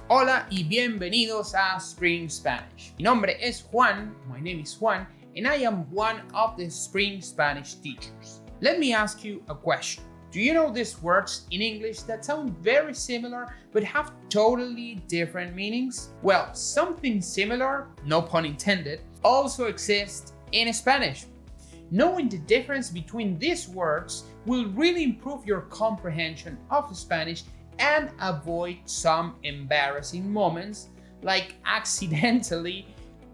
Hola y bienvenidos a Spring Spanish. Mi nombre es Juan, my name is Juan, and I am one of the Spring Spanish teachers. Let me ask you a question. Do you know these words in English that sound very similar but have totally different meanings? Well, something similar, no pun intended, also exists in Spanish. Knowing the difference between these words will really improve your comprehension of Spanish and avoid some embarrassing moments like accidentally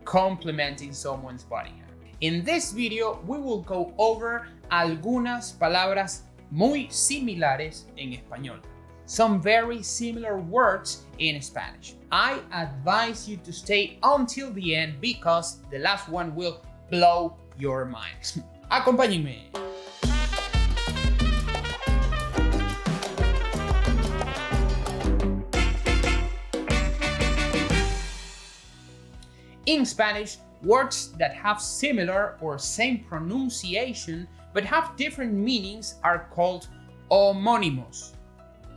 complimenting someone's body hair. In this video, we will go over algunas palabras muy similares en español. Some very similar words in Spanish. I advise you to stay until the end because the last one will blow your mind. Acompáñenme. In Spanish, words that have similar or same pronunciation but have different meanings are called homónimos.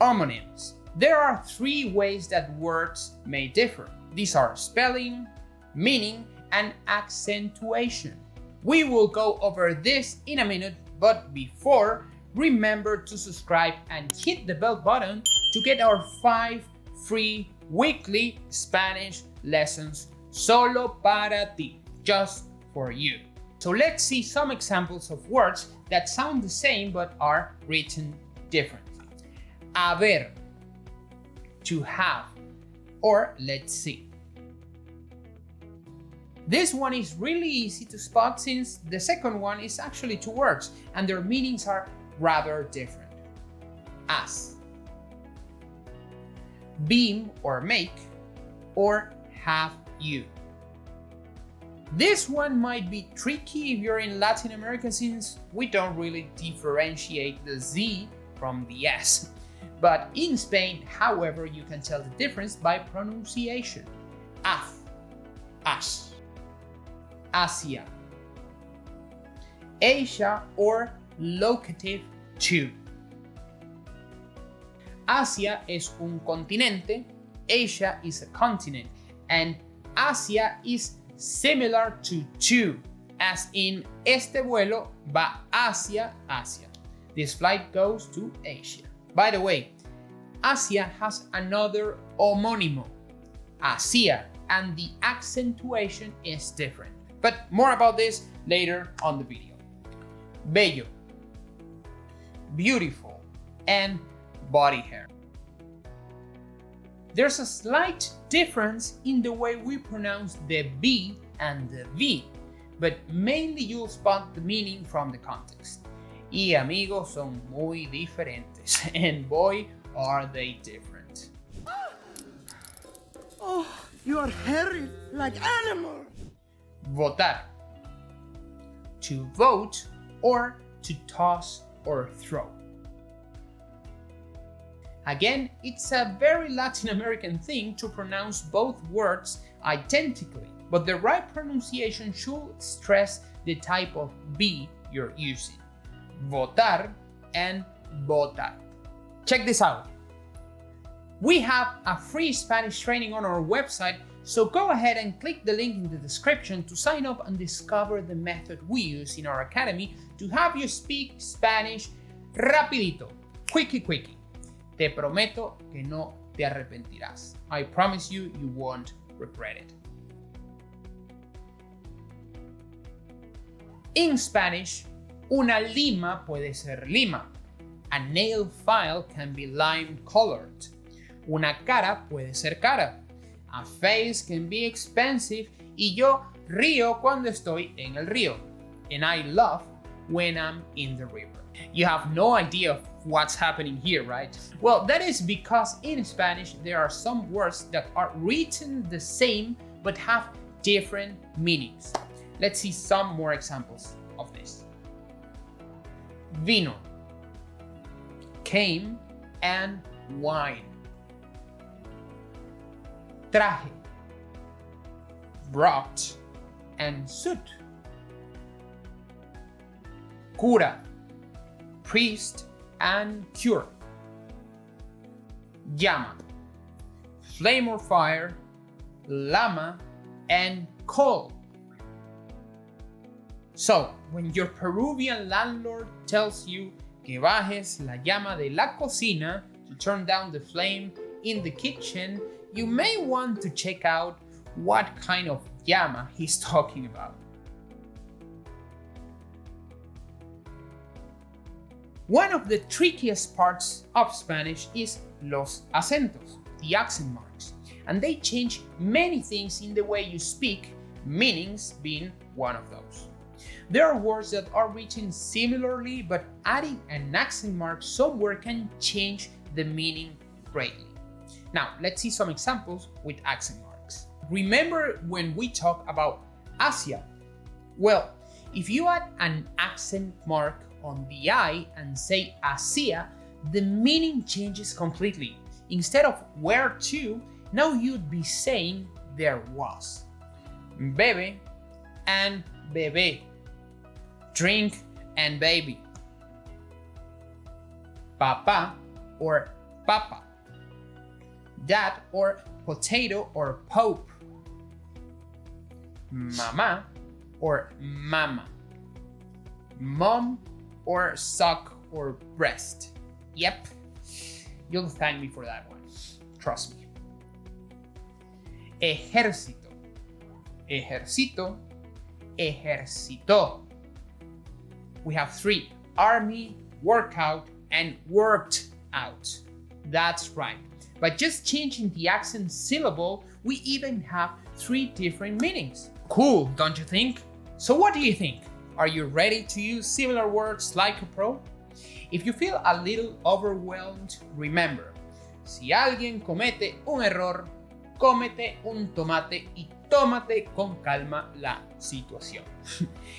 Homonyms. There are three ways that words may differ. These are spelling, meaning, and accentuation. We will go over this in a minute, but before, remember to subscribe and hit the bell button to get our 5 free weekly Spanish lessons solo para ti, just for you. So let's see some examples of words that sound the same but are written differently. Haber, to have, or let's see. This one is really easy to spot since the second one is actually two words and their meanings are rather different. As, beam or make, or have you. This one might be tricky if you're in Latin America since we don't really differentiate the Z from the S. But in Spain, however, you can tell the difference by pronunciation. Af, as, Asia, Asia or locative to. Asia es un continente, Asia is a continent, and Asia is similar to, as in este vuelo va hacia Asia. This flight goes to Asia. By the way, Asia has another homónimo, Asia, and the accentuation is different. But more about this later on the video. Bello, beautiful, and body hair. There's a slight difference in the way we pronounce the B and the V, but mainly you'll spot the meaning from the context. Y amigos son muy diferentes, and boy, are they different. Oh, you are hairy like animal. Votar, to vote or to toss or throw. Again, it's a very Latin American thing to pronounce both words identically, but the right pronunciation should stress the type of B you're using. Votar and votar. Check this out. We have a free Spanish training on our website, so go ahead and click the link in the description to sign up and discover the method we use in our academy to have you speak Spanish rapidito, quickie. Te prometo que no te arrepentirás. I promise you, you won't regret it. In Spanish, una lima puede ser lima. A nail file can be lime colored. Una cara puede ser cara. A face can be expensive. Y yo río cuando estoy en el río. And I laugh when I'm in the river. You have no idea of what's happening here, right? Well, that is because in Spanish there are some words that are written the same but have different meanings. Let's see some more examples of this. Vino, came, and wine. Traje, brought, and suit. Cura, priest, and cure. Llama, flame or fire, llama, and coal. So, when your Peruvian landlord tells you que bajes la llama de la cocina to turn down the flame in the kitchen, you may want to check out what kind of llama he's talking about. One of the trickiest parts of Spanish is los acentos, the accent marks, and they change many things in the way you speak, meanings being one of those. There are words that are written similarly, but adding an accent mark somewhere can change the meaning greatly. Now, let's see some examples with accent marks. Remember when we talk about Asia? Well, if you add an accent mark on the I and say Asia, the meaning changes completely. Instead of where to, now you'd be saying there was. Bebe and bebé. Drink and baby. Papa or papa. Dad or potato or pope. Mama or mama. Mom or sock or breast. Yep, you'll thank me for that one. Trust me. Ejército. Ejercito. Ejercitó. We have three: army, workout, and worked out. That's right. By just changing the accent syllable, we even have three different meanings. Cool, don't you think? So what do you think? Are you ready to use similar words like a pro? If you feel a little overwhelmed, remember, si alguien comete un error, cómete un tomate y tómate con calma la situación.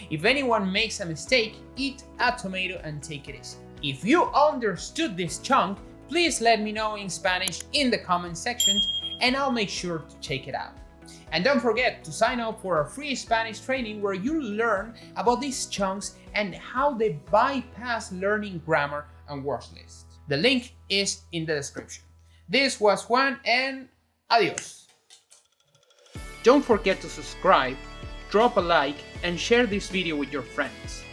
If anyone makes a mistake, eat a tomato and take it easy. If you understood this chunk, please let me know in Spanish in the comment section and I'll make sure to check it out. And don't forget to sign up for our free Spanish training where you learn about these chunks and how they bypass learning grammar and word lists. The link is in the description. This was Juan and adios. Don't forget to subscribe, drop a like, and share this video with your friends.